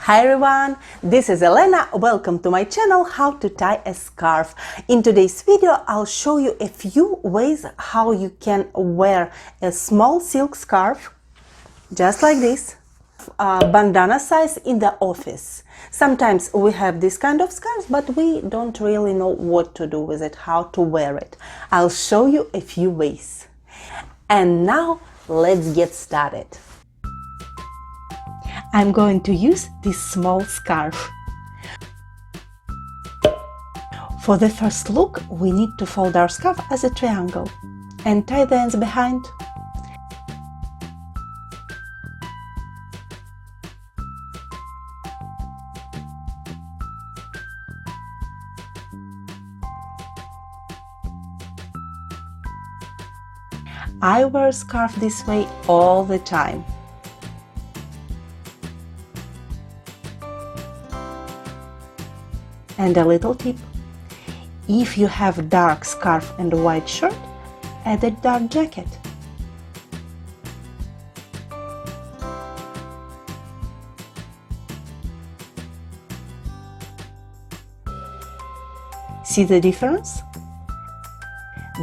Hi everyone, this is Elena. Welcome to my channel How to Tie a Scarf. In today's video I'll show you a few ways how you can wear a small silk scarf just like this, bandana size in the office. Sometimes we have this kind of scarves, but we don't really know what to do with it, how to wear it. I'll show you a few ways. And now let's get started. I'm going to use this small scarf. For the first look, we need to fold our scarf as a triangle and tie the ends behind. I wear a scarf this way all the time. And a little tip: if you have a dark scarf and a white shirt, add a dark jacket. See the difference?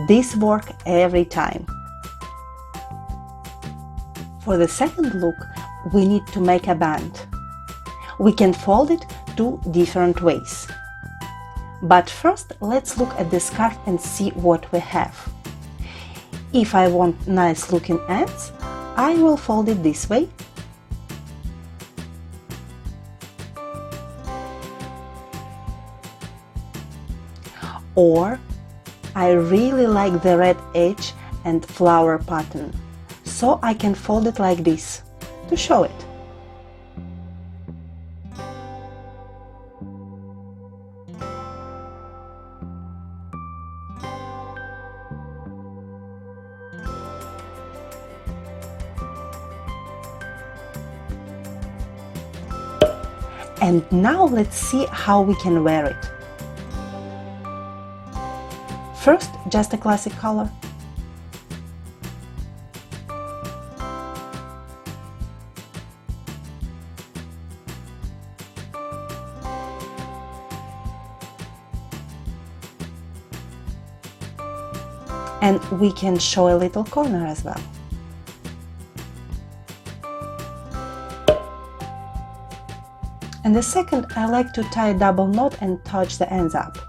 This works every time. For the second look, we need to make a band. We can fold it two different ways. But first, let's look at the scarf and see what we have. If I want nice looking ends, I will fold it this way. Or I really like the red edge and flower pattern, so I can fold it like this to show it. And now let's see how we can wear it. First, just a classic color. And we can show a little corner as well. And the second, I like to tie a double knot and touch the ends up.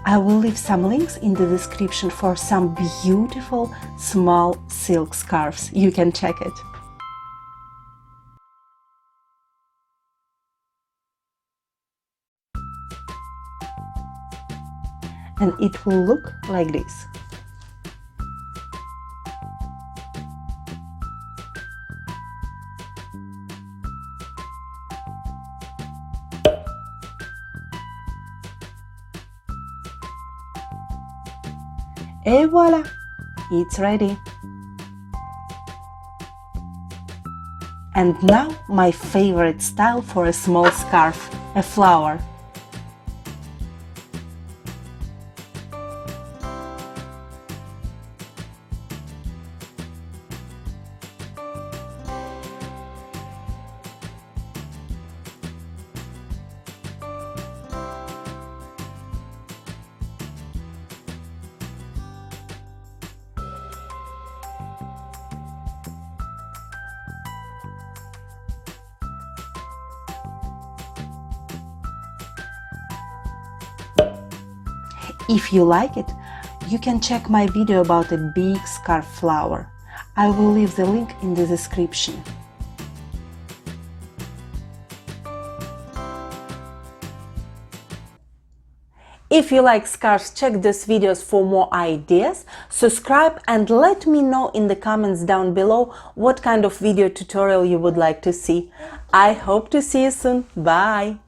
I will leave some links in the description for some beautiful small silk scarves. You can check it. And it will look like this. Et voila! It's ready! And now my favorite style for a small scarf, a flower. If you like it, you can check my video about a big scarf flower. I will leave the link in the description. If you like scarves, check these videos for more ideas, subscribe and let me know in the comments down below what kind of video tutorial you would like to see. I hope to see you soon. Bye!